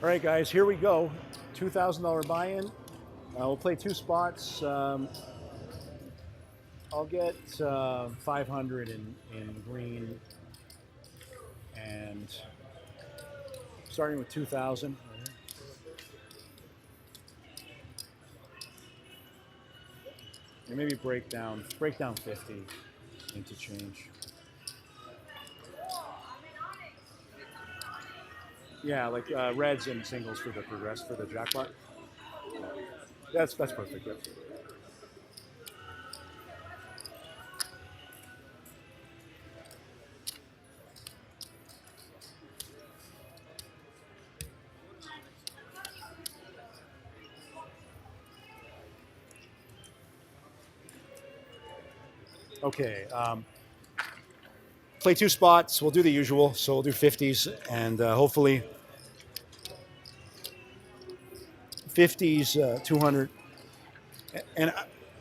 All right, guys, here we go. $2,000 buy-in. We'll play two spots. I'll get 500 in green, and starting with 2,000. And maybe break down 50 into change. Yeah, like reds and singles for the progress for the jackpot. That's perfect. Yep. Okay. Play two spots. We'll do the usual. So we'll do 50s and hopefully 50s, 200. And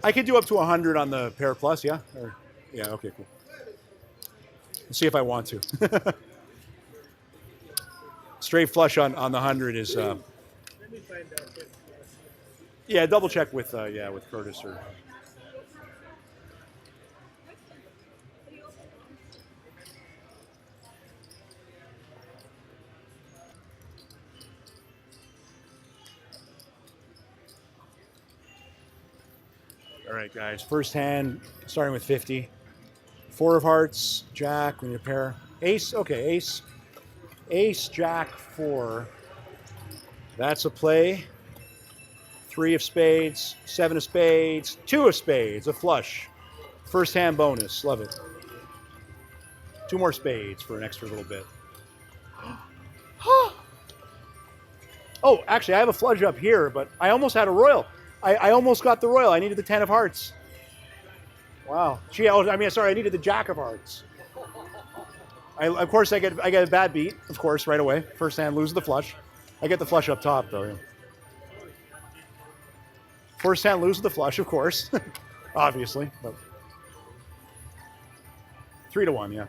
I could do up to 100 on the pair plus, yeah? Or, yeah, okay, cool. Let's see if I want to. Straight flush on the 100 is. Let me find out. Yeah, double check with with Curtis or. All right, guys. First hand, starting with 50. Four of hearts, jack, we need a pair. Ace, okay, ace. Ace, jack, four. That's a play. Three of spades, seven of spades, two of spades, a flush. First hand bonus, love it. Two more spades for an extra little bit. Oh, actually, I have a flush up here, but I almost had a royal. I almost got the royal. I needed the 10 of hearts. Wow. Gee, sorry, I needed the jack of hearts. Of course, I get a bad beat, of course, right away. First hand, lose the flush. I get the flush up top, though. Yeah. First hand, lose the flush, of course. Obviously. But 3-1, yeah.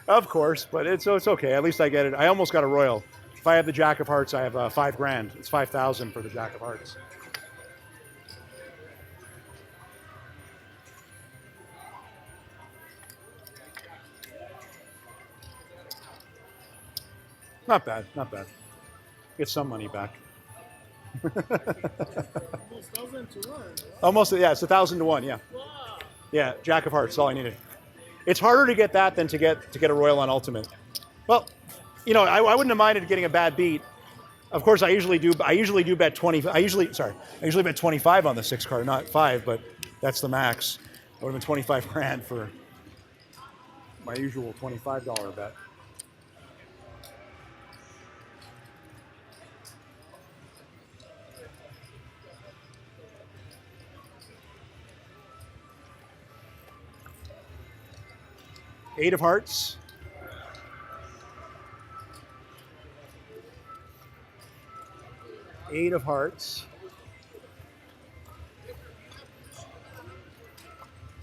Of course, but it's okay. At least I get it. I almost got a royal. If I have the jack of hearts, I have $5,000. It's 5,000 for the jack of hearts. Not bad, not bad. Get some money back. Almost 1,000 to 1. Almost, yeah, it's 1,000 to 1, yeah. Wow. Yeah, jack of hearts, all I needed. It's harder to get that than to get a royal on ultimate. Well, you know, I wouldn't have minded getting a bad beat. Of course, I usually do bet 20. I usually bet 25 on the 6 card, not 5, but that's the max. It would have been 25 grand for my usual $25 bet. Eight of hearts. Eight of hearts.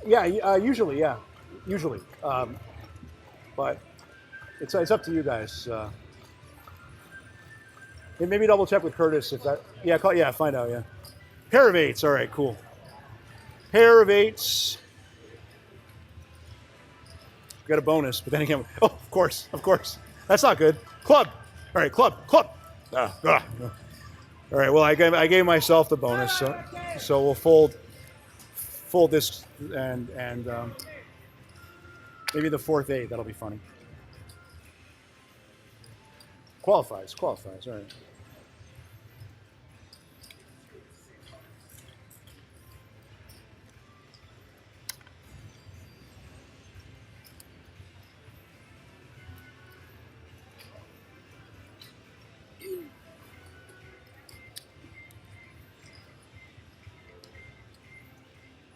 Yeah, usually, yeah. Usually. But it's up to you guys. Maybe double check with Curtis if that. Yeah, find out, yeah. Pair of eights. All right, cool. Pair of eights. Got a bonus, but then again, oh, of course. That's not good. Club. All right, club. All right, well, I gave myself the bonus, so we'll fold this and maybe the fourth eight. That'll be funny. Qualifies. All right.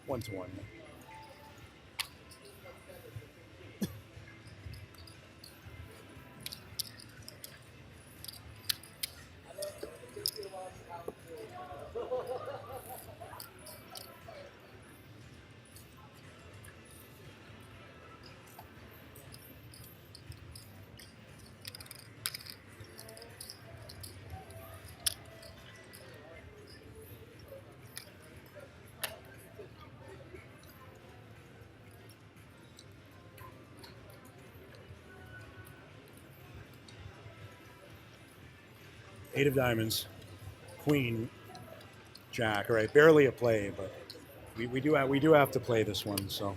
One to one. 8 of diamonds, queen, jack. All right, barely a play, but we do have to play this one. So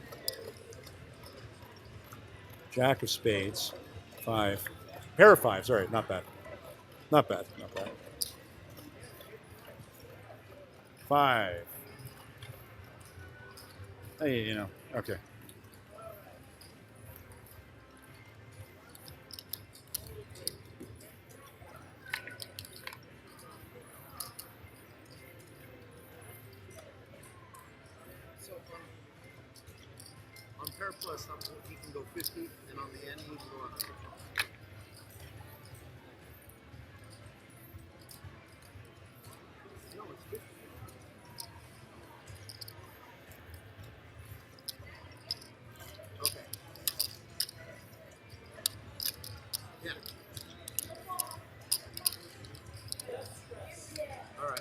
jack of spades, 5, pair of fives. All right, not bad, not bad, not bad. 5. Hey, you know, okay. So on pair plus, he can go 50, and on the end, he can go 100. No, it's 50. Okay. Yeah. All right.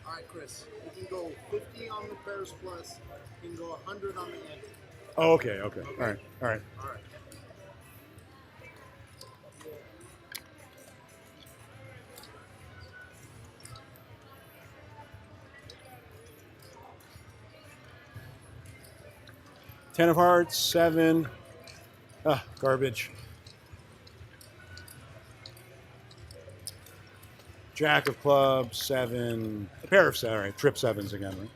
All right, Chris. You can go 50 on the pairs plus. You can go 100 on the end. Oh, okay, okay. All right, all right. All right. Ten of hearts, 7. Ah, garbage. Jack of clubs, 7. A pair of 7. All right, trip 7s again, right?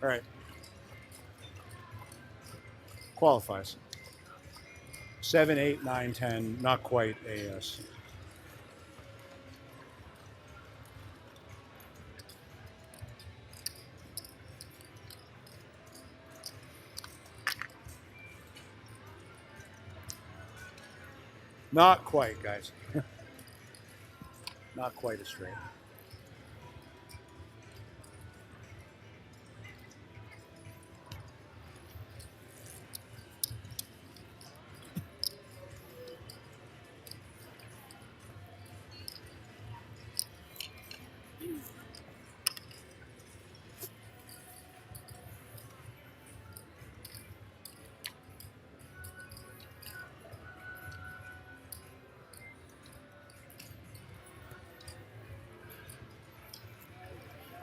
All right. Qualifies. 7, 8, 9, 10. Not quite AS. Not quite, guys. Not quite as straight.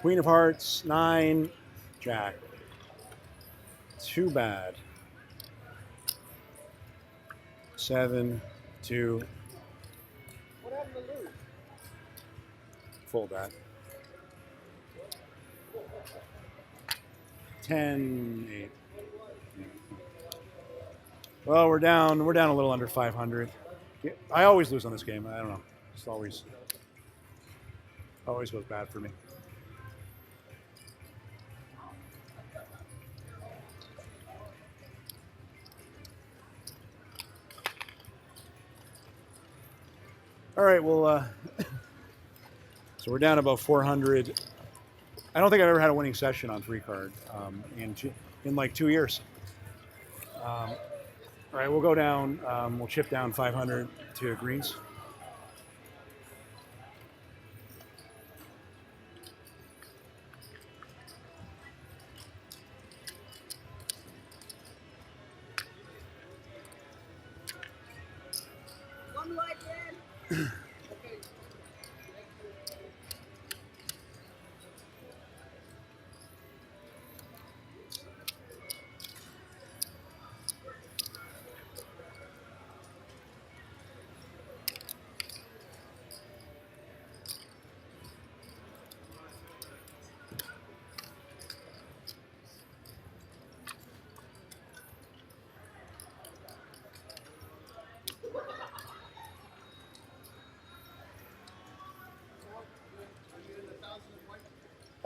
Queen of hearts, 9. Jack. Too bad. 7, 2. What happened to Lou? Fold that. 10, 8. Well, we're down a little under 500. I always lose on this game. I don't know. It's always goes bad for me. All right, well, so we're down about 400. I don't think I've ever had a winning session on 3-card in like 2 years. All right, we'll go down. We'll chip down 500 to greens. One white then.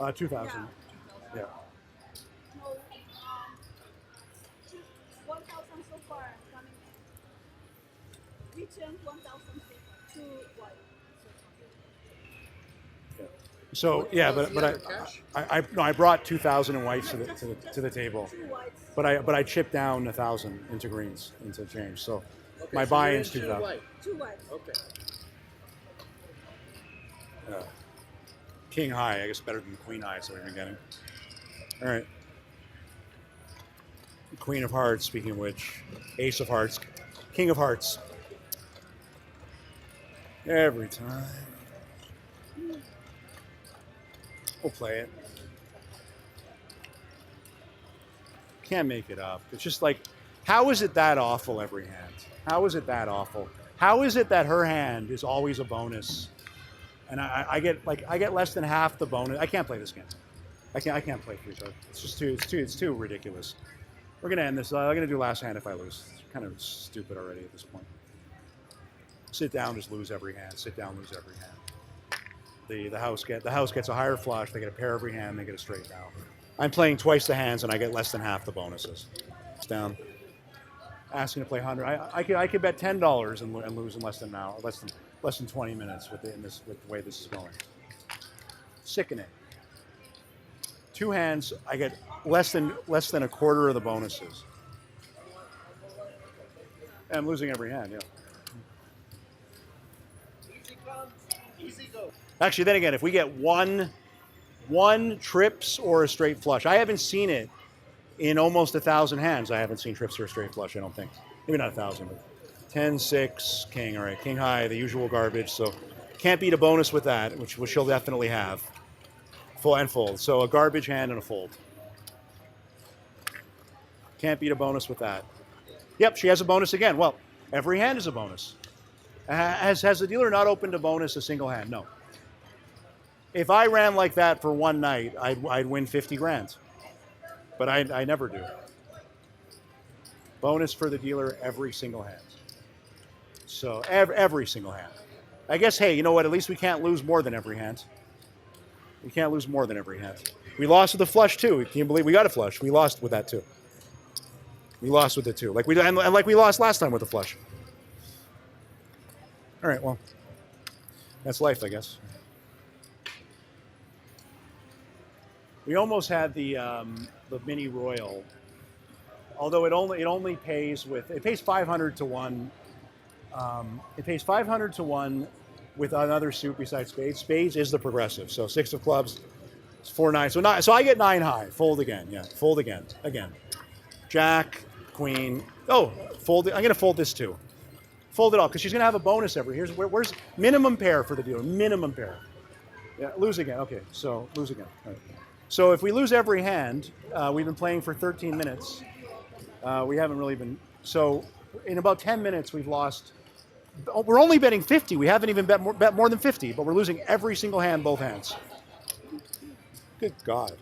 Uh, 2,000. Yeah. No, 1,000 so far coming in. Reaching 1,000 so far. 2 white so far. Yeah. So yeah, but I brought 2,000 in whites to the table, 2 whites. but I chipped down 1,000 into greens into change. So Okay, my so buy-in's you're in 2,000. white. 2 whites. Okay. King high, I guess better than queen high, so we've been getting. All right. Queen of hearts. Speaking of which, ace of hearts. King of hearts. Every time. We'll play it. Can't make it up. It's just like, how is it that awful every hand? How is it that awful? How is it that her hand is always a bonus, and I get less than half the bonus? I can't play this game. I can't play free card. It's just too ridiculous. We're gonna end this. I'm gonna do last hand if I lose. It's kind of stupid already at this point. Sit down, just lose every hand. Sit down, lose every hand. The house gets a higher flush. They get a pair every hand. They get a straight now. I'm playing twice the hands, and I get less than half the bonuses. It's down. Asking to play 100. I could bet $10 and lose in less than an hour, less than 20 minutes with the way this is going. Sickening. Two hands, I get less than a quarter of the bonuses. And I'm losing every hand. Yeah. Easy come, easy go. Actually, then again, if we get one trips or a straight flush, I haven't seen it in almost 1,000 hands. I haven't seen trips or a straight flush, I don't think. Maybe not 1,000, but 10, 6, king. All right, king high, the usual garbage. So can't beat a bonus with that, which she'll definitely have. Full and fold. So a garbage hand and a fold. Can't beat a bonus with that. Yep, she has a bonus again. Well, every hand is a bonus. Has the dealer not opened a bonus a single hand? No. If I ran like that for one night, I'd win 50 grand. But I never do. Bonus for the dealer every single hand. So every single hand. I guess, hey, you know what? At least we can't lose more than every hand. We can't lose more than every hand. We lost with the flush too. Can you believe we got a flush? We lost with that too. We lost with it too. Like we lost last time with the flush. All right, well, that's life, I guess. We almost had the mini royal, although it only pays it pays 500 to 1. It pays 500 to 1 with another suit besides spades. Spades is the progressive, so 6 of clubs, it's 4-9. So I get 9 high. Fold again, yeah. Fold again. Jack, queen. Oh, fold it. I'm gonna fold this too. Fold it off because she's gonna have a bonus where's minimum pair for the dealer. Minimum pair. Yeah, lose again. Okay, so lose again. All right. So if we lose every hand, we've been playing for 13 minutes. We haven't really been. So in about 10 minutes, we've lost. We're only betting 50. We haven't even bet more than 50, but we're losing every single hand, both hands. Good God.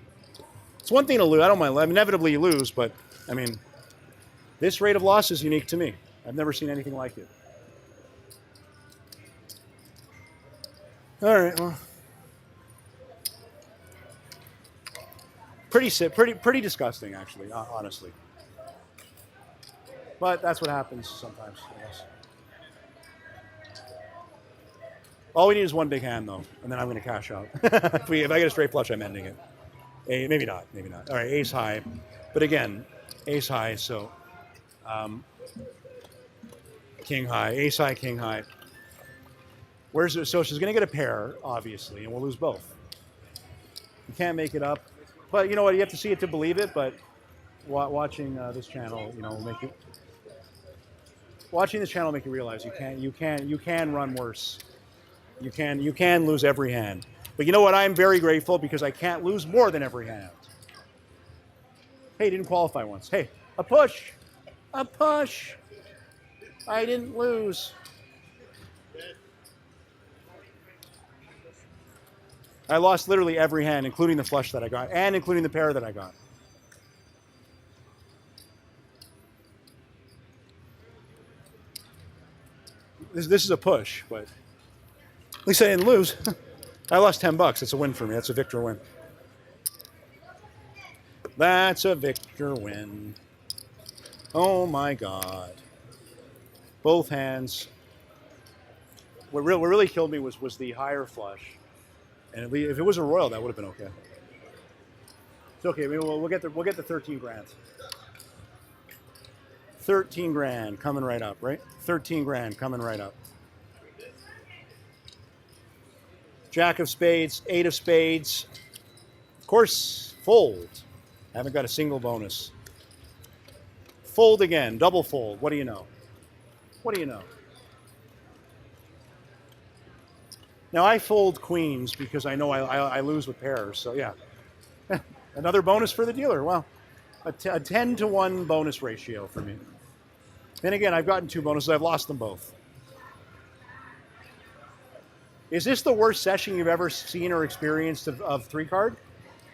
It's one thing to lose. I don't mind. Inevitably, you lose, but I mean, this rate of loss is unique to me. I've never seen anything like it. All right. Well. Pretty disgusting, actually, honestly. But that's what happens sometimes, I guess. All we need is one big hand, though, and then I'm going to cash out. If I get a straight flush, I'm ending it. Maybe not. All right, ace high. But again, ace high, so king high, ace high, king high. So she's going to get a pair, obviously, and we'll lose both. You can't make it up. But you know what? You have to see it to believe it. But watching this channel, watching this channel make you realize you can run worse. You can lose every hand. But you know what? I'm very grateful because I can't lose more than every hand. Hey, didn't qualify once. Hey, a push. I didn't lose. I lost literally every hand, including the flush that I got, and including the pair that I got. This is a push, but at least I didn't lose. I lost $10. It's a win for me. That's a victor win. That's a victor win. Oh my God. Both hands. What really killed me was the higher flush. And if it was a royal, that would have been okay. It's okay. We'll get the 13 grand. 13 grand coming right up, right? 13 grand coming right up. Jack of spades, 8 of spades. Of course, fold. Haven't got a single bonus. Fold again, double fold. What do you know? What do you know? Now I fold queens because I know I lose with pairs. So yeah, another bonus for the dealer. Well, a 10 to 1 bonus ratio for me. Then again, I've gotten 2 bonuses. I've lost them both. Is this the worst session you've ever seen or experienced of 3-card?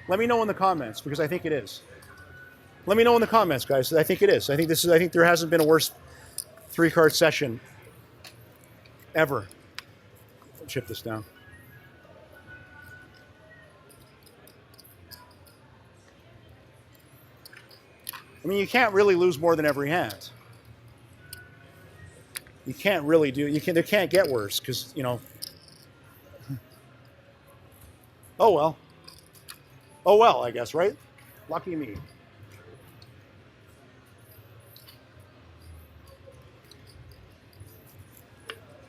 Let me know in the comments because I think it is. Let me know in the comments, guys. I think it is. I think there hasn't been a worse 3-card session ever. I'll chip this down. I mean, you can't really lose more than every hand. You can't really do. There can't get worse because you know. Oh well. Oh well, I guess, right? Lucky me.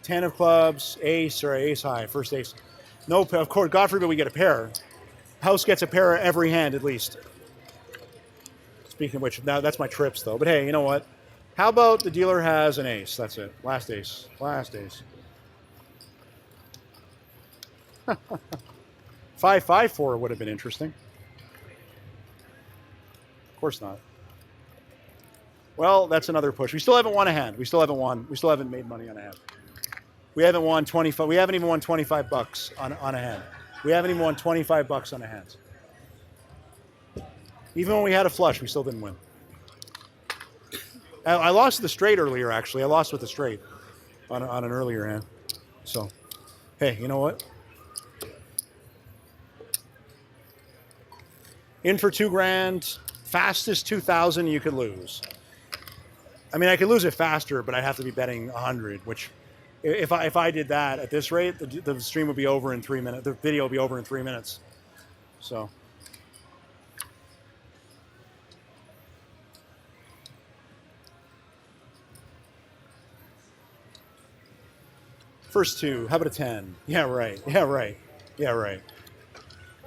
Ten of clubs, ace or ace high, first ace. No, of course, God forbid we get a pair. House gets a pair every hand at least. Speaking of which, now that's my trips though. But hey, you know what? How about the dealer has an ace? That's it. Last ace. Last ace. 5-5-4 would have been interesting. Of course not. Well, that's another push. We still haven't won a hand. We still haven't won. We still haven't made money on a hand. We haven't won 25. We haven't even won $25 on a hand. We haven't even won $25 on a hand. Even when we had a flush, we still didn't win. I lost the straight earlier, actually. I lost with the straight on an earlier hand. So, hey, you know what? In for $2,000, fastest 2,000 you could lose. I mean, I could lose it faster, but I'd have to be betting 100, which if I did that at this rate, the stream would be over in 3 minutes. The video would be over in 3 minutes. So. First 2, how about a 10? Yeah, right. Yeah, right. Yeah, right.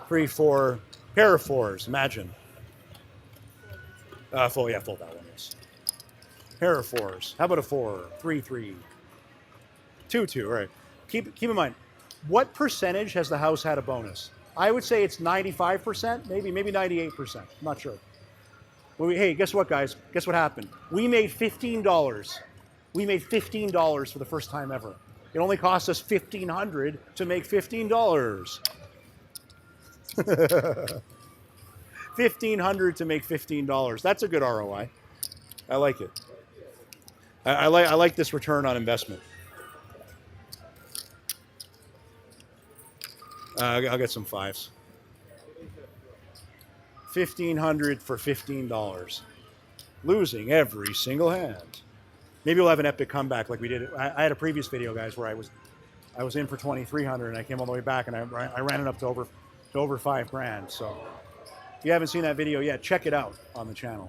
3, 4, pair of 4s, imagine. Fold that one, yes. Pair of 4s. How about a 4? 3, 3. 2, 2, right. Keep in mind, what percentage has the house had a bonus? I would say it's 95%, maybe 98%. I'm not sure. Well, hey, guess what, guys? Guess what happened? We made $15. We made $15 for the first time ever. It only cost us $1,500 to make $15. $1,500 to make $15. That's a good ROI. I like it. I like this return on investment. I'll get some 5s. $1,500 for $15. Losing every single hand. Maybe we'll have an epic comeback like we did. I had a previous video, guys, where I was in for 2,300 and I came all the way back and I ran it up to over $5,000. So if you haven't seen that video yet, check it out on the channel.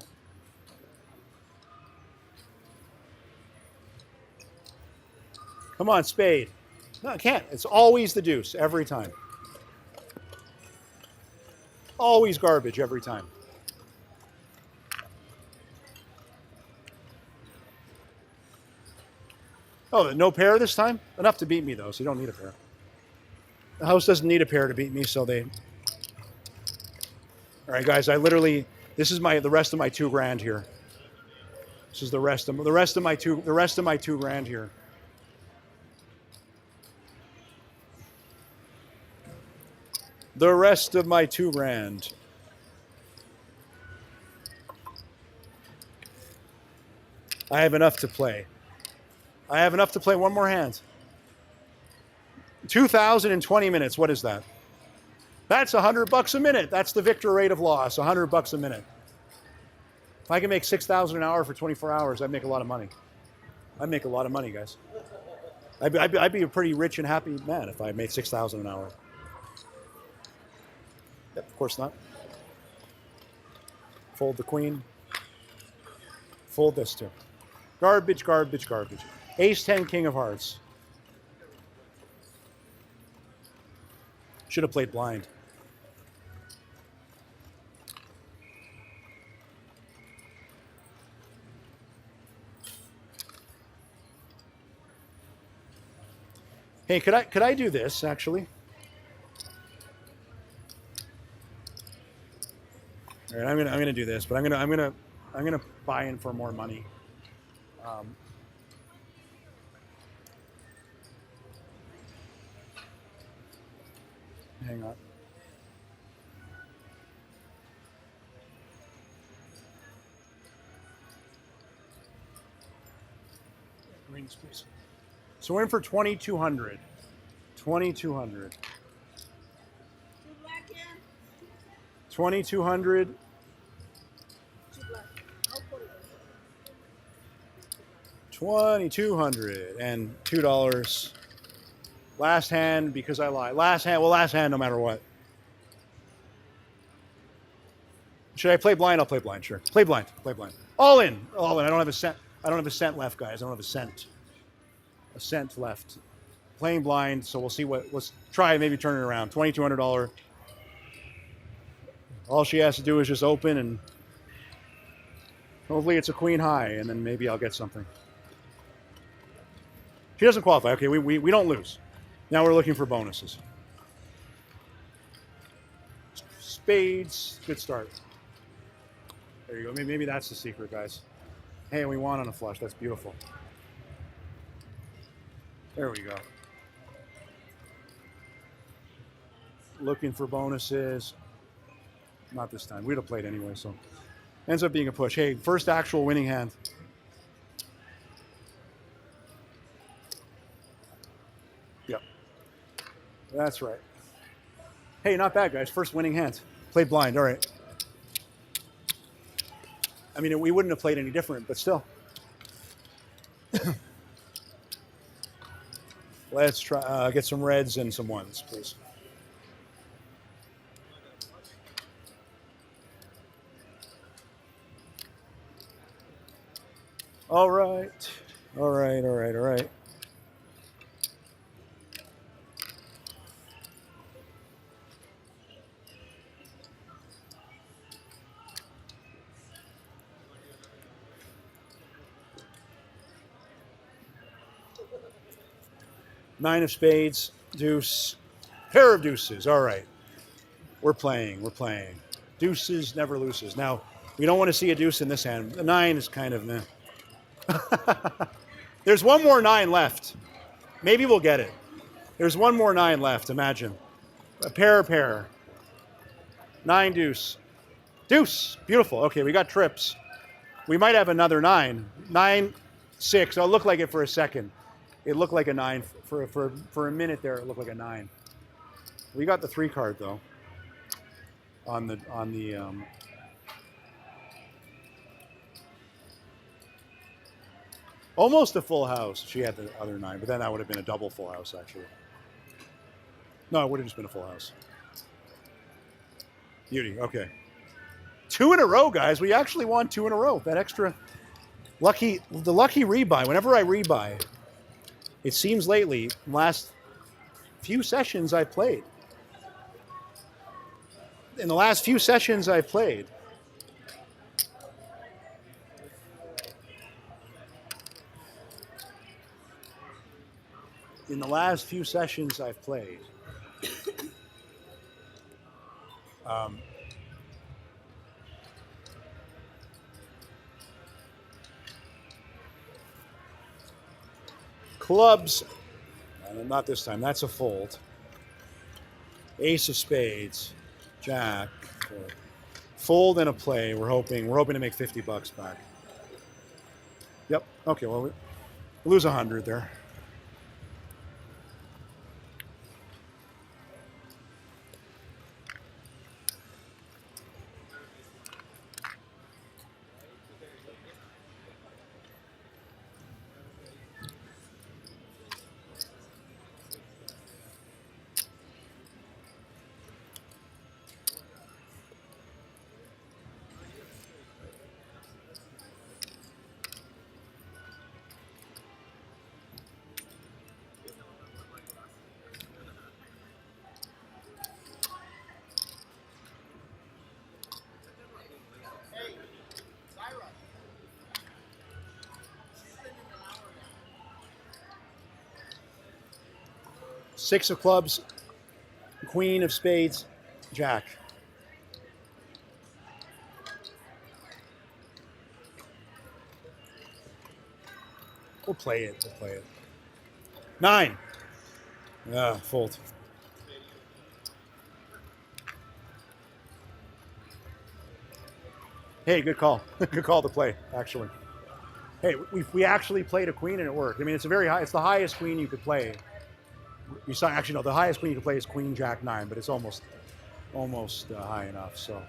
Come on, spade. No, I can't. It's always the deuce every time. Always garbage every time. Oh, no pair this time? Enough to beat me, though, so you don't need a pair. The house doesn't need a pair to beat me, so they... All right, guys, this is the rest of my $2,000 here. This is the rest of my $2,000 here. The rest of my $2,000. I have enough to play. I have enough to play one more hand. 2,000 in 20 minutes. What is that? That's $100 a minute. That's the Victor rate of loss. $100 a minute. If I can make 6,000 an hour for 24 hours, I'd make a lot of money. I'd make a lot of money, guys. I'd be a pretty rich and happy man if I made 6,000 an hour. Yep, of course not. Fold the queen. Fold this too. Garbage, garbage, garbage. Ace 10, king of hearts. Should have played blind. Hey, could I do this actually? All right, I'm gonna do this, but I'm gonna buy in for more money. Um, hang on. Greens, please. So we're in for 2,200. 2,200. 2,200. Two black. I'll put it. 2,200 and $2. Last hand because I lied. Last hand. Well, last hand no matter what. Should I play blind? I'll play blind. Sure. Play blind. Play blind. All in. All in. I don't have a cent. I don't have a cent left, guys. I don't have a cent. A cent left. Playing blind. So we'll see what. Let's try maybe turn it around. $2,200. All she has to do is just open and hopefully it's a queen high, and then maybe I'll get something. She doesn't qualify. Okay, we don't lose. Now we're looking for bonuses. Spades. Good start. There you go. Maybe that's the secret, guys. Hey, we won on a flush. That's beautiful. There we go. Looking for bonuses. Not this time. We'd have played anyway, so. Ends up being a push. Hey, first actual winning hand. Yep. That's right. Hey, not bad, guys. First winning hand. Played blind. All right. I mean, we wouldn't have played any different, but still. Let's try get some reds and some ones, please. All right. All right, all right, all right. Nine of spades, deuce, pair of deuces. All right. We're playing, we're playing. Deuces never loses. Now, we don't want to see a deuce in this hand. The nine is kind of meh. There's one more nine left. Maybe we'll get it. There's one more nine left, imagine. A pair. Nine deuce. Deuce. Beautiful. Okay, we got trips. We might have another nine. 9, 6. Oh, it looked like it for a second. It looked like a 9. For a minute there, it looked like a 9. We got the 3 card, though. On the almost a full house. She had the other 9, but then that would have been a double full house, actually. No, it would have just been a full house. Beauty, okay. 2 in a row, guys. We actually won 2 in a row. That extra lucky rebuy. Whenever I rebuy, it seems lately, last few sessions I played. In the last few sessions I've played, clubs, not this time, that's a fold. Ace of spades, jack, fold and a play. We're hoping to make $50 back. Yep. Okay. Well, we lose 100 there. 6 of clubs, queen of spades, jack. We'll play it. We'll play it. 9. Fold. Hey, good call. Good call to play, actually. Hey, we actually played a queen and it worked. I mean, it's a very high. It's the highest queen you could play. You saw actually no. The highest queen you could play is Queen Jack 9, but it's almost high enough. So.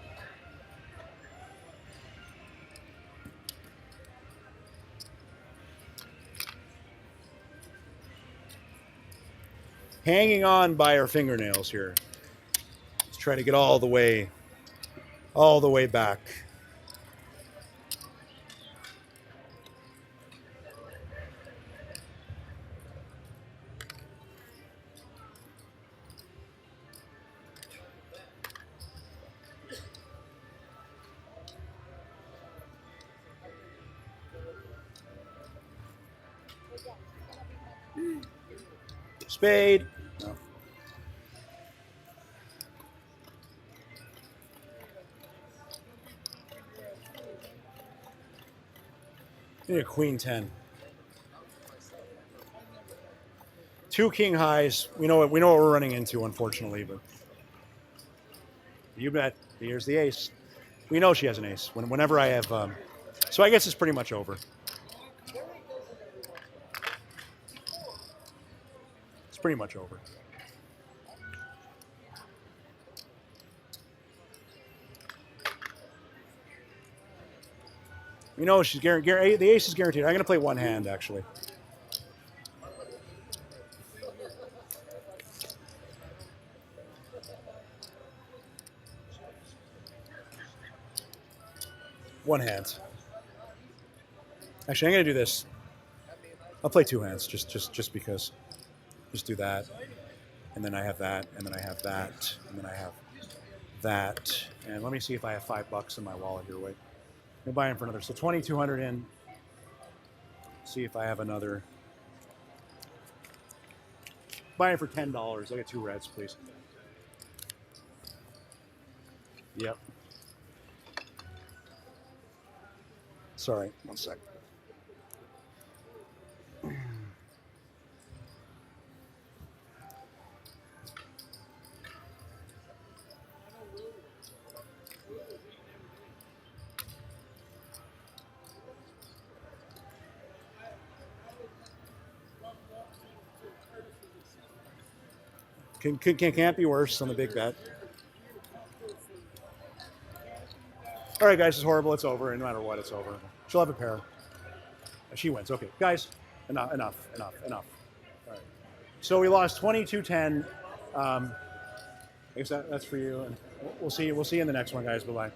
Hanging on by our fingernails here. Let's try to get all the way back. Spade. No. Need a queen 10. 2 king highs. We know what we're running into, unfortunately, but you bet. Here's the ace. We know she has an ace. Whenever I have, so I guess it's pretty much over. It's pretty much over. You know she's guaranteed. The ace is guaranteed. I'm going to play one hand actually. One hand. Actually, I'm going to do this. I'll play 2 hands just because. Just do that, and then I have that, and then I have that, and then I have that. And let me see if I have $5 in my wallet here. Wait, I'm buying for another. So 2,200 in. See if I have another. Buying for $10. I got 2 reds, please. Yep. Sorry, one sec. Can't be worse on the big bet. All right, guys, it's horrible. It's over. And no matter what, it's over. She'll have a pair. She wins. Okay, guys, enough. All right. So we lost 22-10. I guess that's for you. And we'll see you in the next one, guys. Bye-bye.